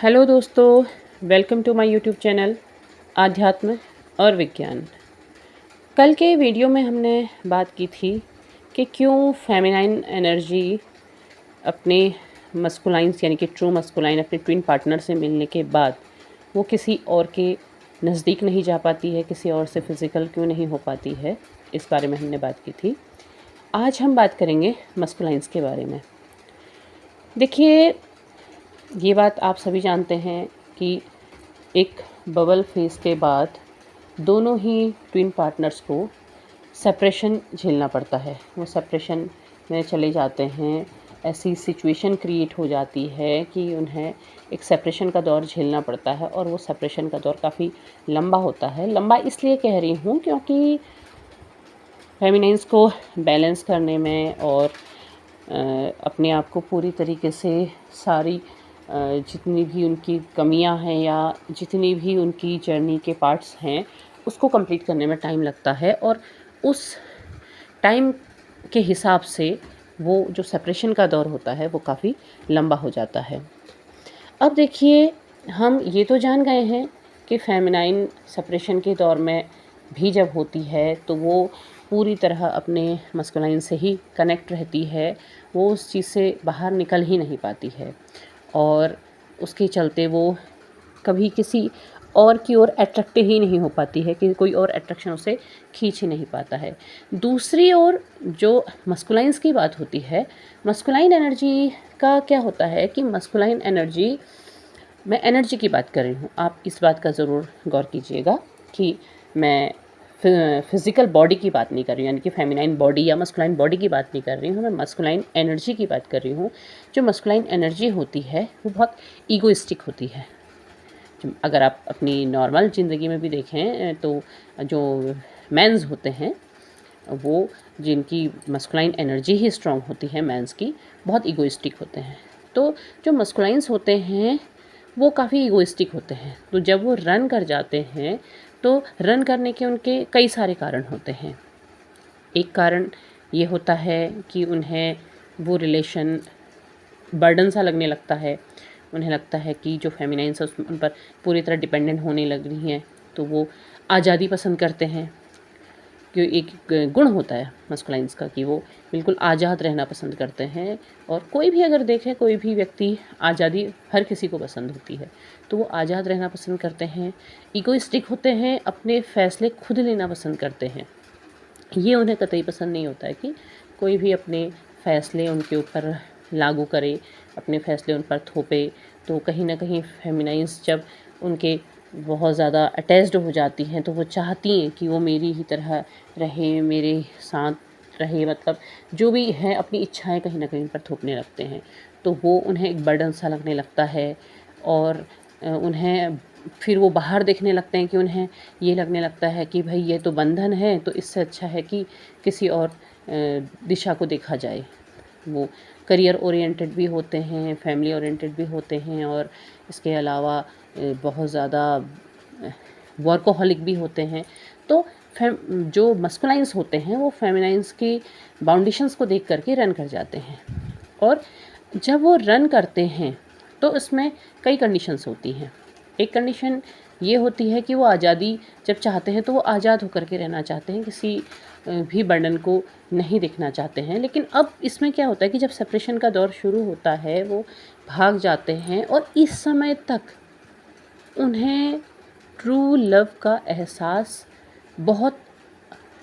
Hello दोस्तों, welcome to my YouTube channel आध्यात्म और विज्ञान। कल के वीडियो में हमने बात की थी कि क्यों फेमिनाइन एनर्जी अपने मस्कुलाइन्स यानी कि ट्रू मस्कुलाइन अपने ट्विन पार्टनर से मिलने के बाद वो किसी और के नज़दीक नहीं जा पाती है, किसी और से फिज़िकल क्यों नहीं हो पाती है, इस बारे में हमने बात की थी। आज हम बात करेंगे मस्कुलाइन्स के बारे में। देखिए, ये बात आप सभी जानते हैं कि एक बबल फेज़ के बाद दोनों ही ट्विन पार्टनर्स को सेपरेशन झेलना पड़ता है। वो सेपरेशन में चले जाते हैं, ऐसी सिचुएशन क्रिएट हो जाती है कि उन्हें एक सेपरेशन का दौर झेलना पड़ता है और वो सेपरेशन का दौर काफ़ी लंबा होता है। लंबा इसलिए कह रही हूँ क्योंकि फेमिनाइन्स को बैलेंस करने में और अपने आप को पूरी तरीके से सारी जितनी भी उनकी कमियां हैं या जितनी भी उनकी जर्नी के पार्ट्स हैं उसको कंप्लीट करने में टाइम लगता है और उस टाइम के हिसाब से वो जो सेपरेशन का दौर होता है वो काफ़ी लंबा हो जाता है। अब देखिए, हम ये तो जान गए हैं कि फेमिनाइन सेपरेशन के दौर में भी जब होती है तो वो पूरी तरह अपने मस्कुलाइन से ही कनेक्ट रहती है, वो उस चीज़ से बाहर निकल ही नहीं पाती है और उसके चलते वो कभी किसी और की ओर अट्रैक्ट ही नहीं हो पाती है कि कोई और अट्रैक्शन उसे खींच ही नहीं पाता है। दूसरी ओर जो मस्कुलाइन्स की बात होती है, मस्कुलाइन एनर्जी का क्या होता है कि मस्कुलाइन एनर्जी, मैं एनर्जी की बात कर रही हूँ, आप इस बात का ज़रूर गौर कीजिएगा कि मैं फिज़िकल बॉडी की बात नहीं कर रही हूँ, यानी कि फेमिनाइन बॉडी या मस्कुलाइन बॉडी की बात नहीं कर रही हूँ, मैं मस्कुलाइन एनर्जी की बात कर रही हूँ। जो मस्कुलाइन एनर्जी होती है वो बहुत ईगोइस्टिक होती है। अगर आप अपनी नॉर्मल ज़िंदगी में भी देखें तो जो मेंस होते हैं वो, जिनकी मस्कुलाइन एनर्जी ही स्ट्रॉन्ग होती है मेंस की, बहुत ईगोइस्टिक होते हैं। तो जो मस्कुलाइन्स होते हैं वो काफ़ी ईगोइस्टिक होते हैं। तो जब वो रन कर जाते हैं तो रन करने के उनके कई सारे कारण होते हैं। एक कारण ये होता है कि उन्हें वो रिलेशन बर्डन सा लगने लगता है। उन्हें लगता है कि जो फेमिनाइन्स है उन पर पूरी तरह डिपेंडेंट होने लग रही हैं, तो वो आज़ादी पसंद करते हैं। कि एक गुण होता है मस्कुलाइन्स का कि वो बिल्कुल आज़ाद रहना पसंद करते हैं और कोई भी अगर देखे, कोई भी व्यक्ति, आज़ादी हर किसी को पसंद होती है, तो वो आज़ाद रहना पसंद करते हैं। ईगोइस्टिक होते हैं, अपने फ़ैसले खुद लेना पसंद करते हैं। ये उन्हें कतई पसंद नहीं होता है कि कोई भी अपने फ़ैसले उनके ऊपर लागू करे, अपने फ़ैसले उन पर थोपे। तो कहीं न कहीं फेमिनाइन्स जब उनके बहुत ज़्यादा अटैच्ड हो जाती हैं तो वो चाहती हैं कि वो मेरी ही तरह रहे, मेरे साथ रहे, मतलब जो भी है अपनी इच्छाएँ कहीं न कहीं उन पर थोपने लगते हैं। तो वो उन्हें एक बर्डन सा लगने लगता है और उन्हें फिर वो बाहर देखने लगते हैं कि उन्हें ये लगने लगता है कि भई ये तो बंधन है, तो इससे अच्छा है कि किसी और दिशा को देखा जाए। वो करियर ओरिएंटेड भी होते हैं, फैमिली ओरिएंटेड भी होते हैं और इसके अलावा बहुत ज़्यादा वर्कोहॉलिक भी होते हैं। तो जो मस्कुलाइन्स होते हैं वो फेमिनाइन्स की बाउंडेशंस को देख कर के रन कर जाते हैं और जब वो रन करते हैं तो इसमें कई कंडीशंस होती हैं। एक कंडीशन ये होती है कि वो आज़ादी जब चाहते हैं तो वो आज़ाद होकर के रहना चाहते हैं, किसी भी बर्डन को नहीं देखना चाहते हैं। लेकिन अब इसमें क्या होता है कि जब सेपरेशन का दौर शुरू होता है वो भाग जाते हैं और इस समय तक उन्हें ट्रू लव का एहसास बहुत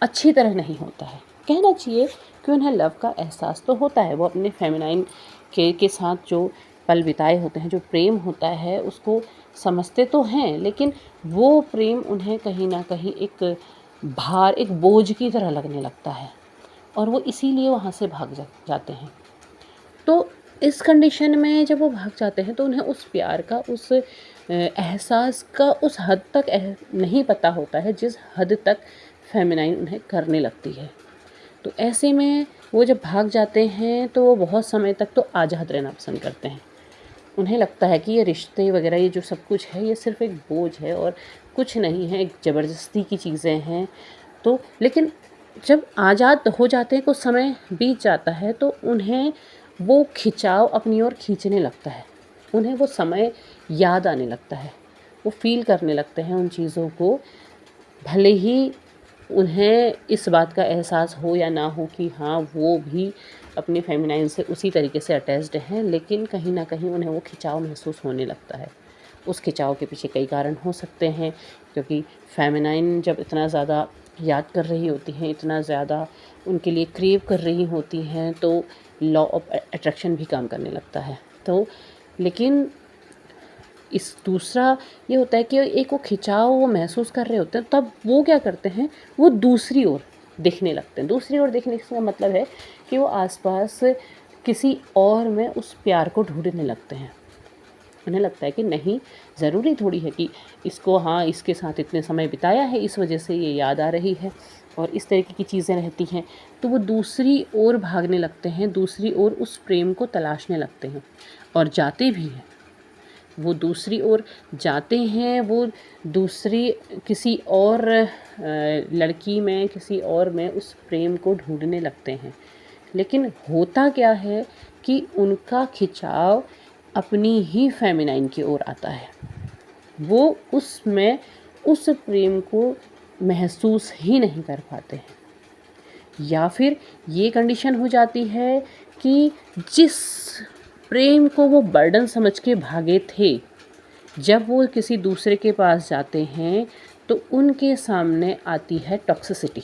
अच्छी तरह नहीं होता है। कहना चाहिए कि उन्हें लव का एहसास तो होता है, वो अपने फेमिनाइन के साथ जो पल बिताए होते हैं, जो प्रेम होता है उसको समझते तो हैं, लेकिन वो प्रेम उन्हें कहीं न कहीं एक भार, एक बोझ की तरह लगने लगता है और वो इसीलिए वहाँ से भाग जाते हैं। तो इस कंडीशन में जब वो भाग जाते हैं तो उन्हें उस प्यार का, उस एहसास का उस हद तक नहीं पता होता है जिस हद तक फेमिनाइन उन्हें करने लगती है। तो ऐसे में वो जब भाग जाते हैं तो वो बहुत समय तक तो आज़ाद रहना पसंद करते हैं। उन्हें लगता है कि ये रिश्ते वगैरह, ये जो सब कुछ है, ये सिर्फ़ एक बोझ है और कुछ नहीं है, एक ज़बरदस्ती की चीज़ें हैं। तो लेकिन जब आज़ाद हो जाते हैं, कुछ समय बीत जाता है तो उन्हें वो खिंचाव अपनी ओर खींचने लगता है। उन्हें वो समय याद आने लगता है, वो फ़ील करने लगते हैं उन चीज़ों को, भले ही उन्हें इस बात का एहसास हो या ना हो कि हाँ, वो भी अपने फेमिनाइन से उसी तरीके से अटैच्ड हैं, लेकिन कहीं न कहीं उन्हें वो खिंचाव महसूस होने लगता है। उस खिंचाव के पीछे कई कारण हो सकते हैं, क्योंकि फेमिनाइन जब इतना ज़्यादा याद कर रही होती हैं, इतना ज़्यादा उनके लिए क्रेव कर रही होती हैं, तो लॉ ऑफ अट्रैक्शन भी काम करने लगता है। तो लेकिन इस दूसरा ये होता है कि एक वो खिंचाव वो महसूस कर रहे होते हैं, तब वो क्या करते हैं, वो दूसरी ओर देखने लगते हैं। दूसरी ओर देखने का मतलब है कि वो आसपास किसी और में उस प्यार को ढूँढने लगते हैं। उन्हें लगता है कि नहीं, ज़रूरी थोड़ी है कि इसको, हाँ, इसके साथ इतने समय बिताया है, इस वजह से ये याद आ रही है और इस तरीके की चीज़ें रहती हैं। तो वो दूसरी ओर भागने लगते हैं, दूसरी ओर उस प्रेम को तलाशने लगते हैं और जाते भी हैं। वो दूसरी ओर जाते हैं, वो दूसरी किसी और लड़की में, किसी और में उस प्रेम को ढूँढने लगते हैं। लेकिन होता क्या है कि उनका खिंचाव अपनी ही फेमिनाइन की ओर आता है। वो उसमें उस प्रेम को महसूस ही नहीं कर पाते हैं, या फिर ये कंडीशन हो जाती है कि जिस प्रेम को वो बर्डन समझ के भागे थे, जब वो किसी दूसरे के पास जाते हैं तो उनके सामने आती है टॉक्सिसिटी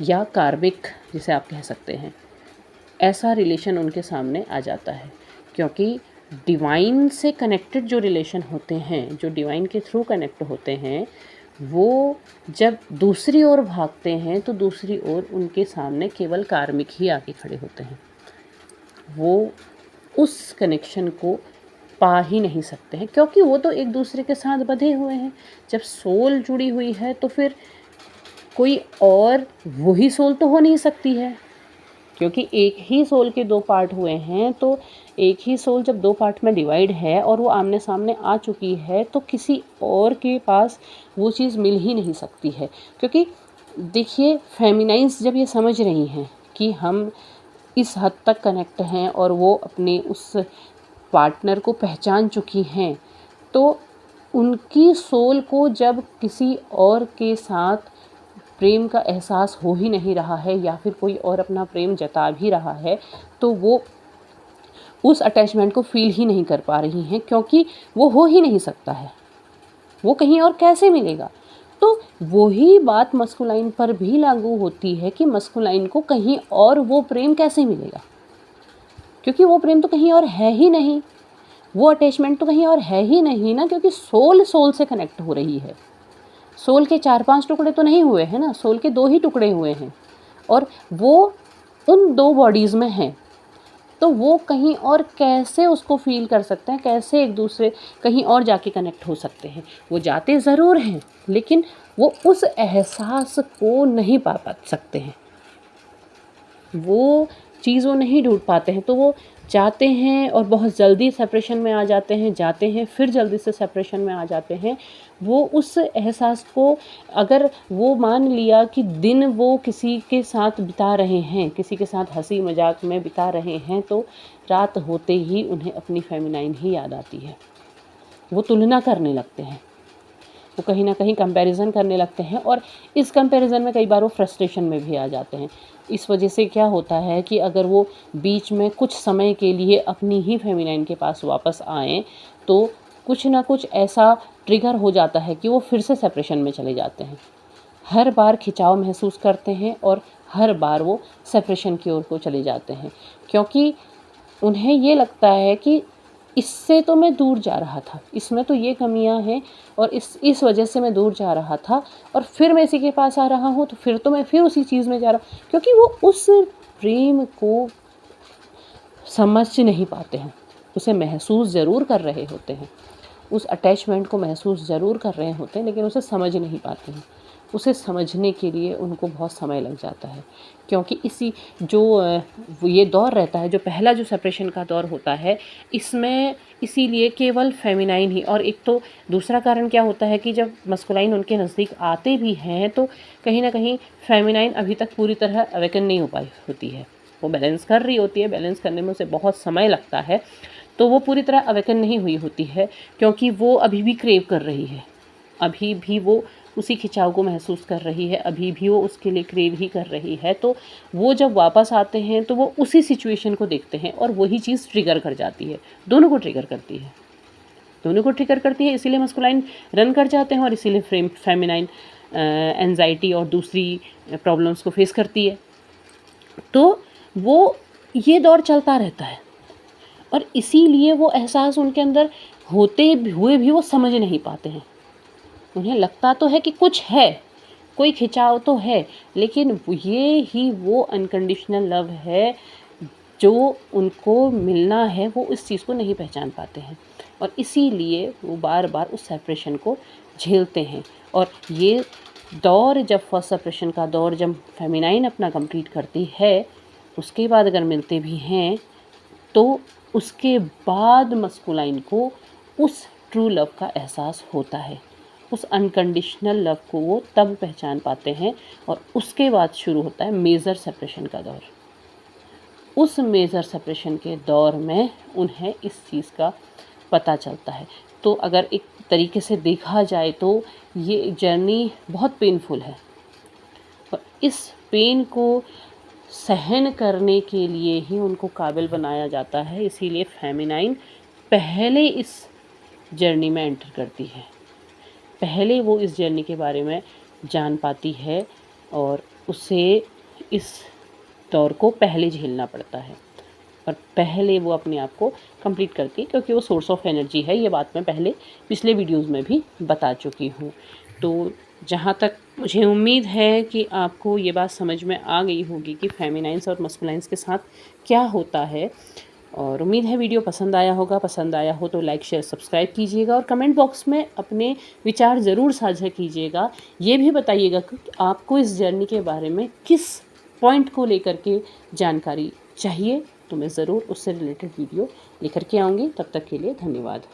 या कार्मिक, जिसे आप कह सकते हैं। ऐसा रिलेशन उनके सामने आ जाता है, क्योंकि डिवाइन से कनेक्टेड जो रिलेशन होते हैं, जो डिवाइन के थ्रू कनेक्ट होते हैं, वो जब दूसरी ओर भागते हैं तो दूसरी ओर उनके सामने केवल कार्मिक ही आके खड़े होते हैं। वो उस कनेक्शन को पा ही नहीं सकते हैं, क्योंकि वो तो एक दूसरे के साथ बंधे हुए हैं। जब सोल जुड़ी हुई है तो फिर कोई और वही सोल तो हो नहीं सकती है, क्योंकि एक ही सोल के दो पार्ट हुए हैं। तो एक ही सोल जब दो पार्ट में डिवाइड है और वो आमने सामने आ चुकी है, तो किसी और के पास वो चीज़ मिल ही नहीं सकती है। क्योंकि देखिए, फेमिनाइन्स जब ये समझ रही हैं कि हम इस हद तक कनेक्ट हैं और वो अपने उस पार्टनर को पहचान चुकी हैं, तो उनकी सोल को जब किसी और के साथ प्रेम का एहसास हो ही नहीं रहा है, या फिर कोई और अपना प्रेम जता भी रहा है, तो वो उस अटैचमेंट को फील ही नहीं कर पा रही हैं, क्योंकि वो हो ही नहीं सकता है। वो कहीं और कैसे मिलेगा? तो वही बात मस्कुलाइन पर भी लागू होती है कि मस्कुलाइन को कहीं और वो प्रेम कैसे मिलेगा, क्योंकि वो प्रेम तो कहीं और है ही नहीं, वो अटैचमेंट तो कहीं और है ही नहीं ना, क्योंकि सोल सोल से कनेक्ट हो रही है। सोल के 4-5 टुकड़े तो नहीं हुए हैं ना, सोल के 2 ही टुकड़े हुए हैं और वो उन 2 बॉडीज़ में हैं। तो वो कहीं और कैसे उसको फ़ील कर सकते हैं, कैसे एक दूसरे कहीं और जाके कनेक्ट हो सकते हैं? वो जाते ज़रूर हैं, लेकिन वो उस एहसास को नहीं पा सकते हैं, वो चीज़ वो नहीं ढूँढ पाते हैं। तो वो जाते हैं और बहुत जल्दी सेपरेशन में आ जाते हैं, जाते हैं फिर जल्दी से सेपरेशन में आ जाते हैं। वो उस एहसास को, अगर वो मान लिया कि दिन वो किसी के साथ बिता रहे हैं, किसी के साथ हँसी मज़ाक में बिता रहे हैं, तो रात होते ही उन्हें अपनी फेमिनाइन ही याद आती है। वो तुलना करने लगते हैं, वो कहीं न कहीं कंपैरिज़न करने लगते हैं और इस कंपैरिज़न में कई बार वो फ्रस्ट्रेशन में भी आ जाते हैं। इस वजह से क्या होता है कि अगर वो बीच में कुछ समय के लिए अपनी ही फेमिनाइन के पास वापस आएँ, तो कुछ ना कुछ ऐसा ट्रिगर हो जाता है कि वो फिर से सेपरेशन में चले जाते हैं। हर बार खिंचाव महसूस करते हैं और हर बार वो सेपरेशन की ओर को चले जाते हैं, क्योंकि उन्हें ये लगता है कि इससे तो मैं दूर जा रहा था, इसमें तो ये कमियां हैं और इस वजह से मैं दूर जा रहा था, और फिर मैं इसी के पास आ रहा हूँ, तो फिर तो मैं फिर उसी चीज़ में जा रहा हूँ, क्योंकि वो उस प्रेम को समझ नहीं पाते हैं। उसे महसूस ज़रूर कर रहे होते हैं, उस अटैचमेंट को महसूस ज़रूर कर रहे होते हैं, लेकिन उसे समझ नहीं पाते हैं। उसे समझने के लिए उनको बहुत समय लग जाता है, क्योंकि इसी जो ये दौर रहता है, जो पहला जो सेपरेशन का दौर होता है, इसमें इसीलिए केवल फेमिनाइन ही, और एक तो दूसरा कारण क्या होता है कि जब मस्कुलाइन उनके नज़दीक आते भी हैं, तो कहीं न कहीं फेमिनाइन अभी तक पूरी तरह अवेकन नहीं हो पाई होती है। वो बैलेंस कर रही होती है, बैलेंस करने में उसे बहुत समय लगता है, तो वो पूरी तरह अवेकन नहीं हुई होती है, क्योंकि वो अभी भी क्रेव कर रही है, अभी भी वो उसी खिंचाव को महसूस कर रही है, अभी भी वो उसके लिए क्रेव ही कर रही है। तो वो जब वापस आते हैं तो वो उसी सिचुएशन को देखते हैं और वही चीज़ ट्रिगर कर जाती है, दोनों को ट्रिगर करती है, दोनों को ट्रिगर करती है। इसीलिए मस्कुलाइन रन कर जाते हैं और इसीलिए फेमिनाइन एंजाइटी और दूसरी प्रॉब्लम्स को फेस करती है। तो वो ये दौर चलता रहता है और इसीलिए वो एहसास उनके अंदर होते हुए भी वो समझ नहीं पाते हैं। उन्हें लगता तो है कि कुछ है, कोई खिंचाव तो है, लेकिन ये ही वो अनकंडीशनल लव है जो उनको मिलना है, वो इस चीज़ को नहीं पहचान पाते हैं और इसीलिए वो बार बार उस सेपरेशन को झेलते हैं। और ये दौर, जब फर्स्ट सेपरेशन का दौर जब फेमिनाइन अपना कंप्लीट करती है, उसके बाद अगर मिलते भी हैं तो उसके बाद मस्कुलाइन को उस ट्रू लव का एहसास होता है, उस अनकंडीशनल लव को वो तब पहचान पाते हैं और उसके बाद शुरू होता है मेजर सेपरेशन का दौर। उस मेजर सेपरेशन के दौर में उन्हें इस चीज़ का पता चलता है। तो अगर एक तरीके से देखा जाए तो ये जर्नी बहुत पेनफुल है और इस पेन को सहन करने के लिए ही उनको काबिल बनाया जाता है। इसीलिए फेमिनाइन पहले इस जर्नी में एंटर करती है, पहले वो इस जर्नी के बारे में जान पाती है और उसे इस दौर को पहले झेलना पड़ता है और पहले वो अपने आप को कंप्लीट करती है, क्योंकि वो सोर्स ऑफ एनर्जी है। ये बात मैं पहले पिछले वीडियोज़ में भी बता चुकी हूँ। तो जहाँ तक मुझे उम्मीद है कि आपको ये बात समझ में आ गई होगी कि फेमिनाइन्स और मस्कुलाइन्स के साथ क्या होता है, और उम्मीद है वीडियो पसंद आया होगा। पसंद आया हो तो लाइक शेयर सब्सक्राइब कीजिएगा और कमेंट बॉक्स में अपने विचार ज़रूर साझा कीजिएगा। ये भी बताइएगा कि आपको इस जर्नी के बारे में किस पॉइंट को लेकर के जानकारी चाहिए, तो मैं ज़रूर उससे रिलेटेड वीडियो लेकर के आऊँगी। तब तक के लिए धन्यवाद।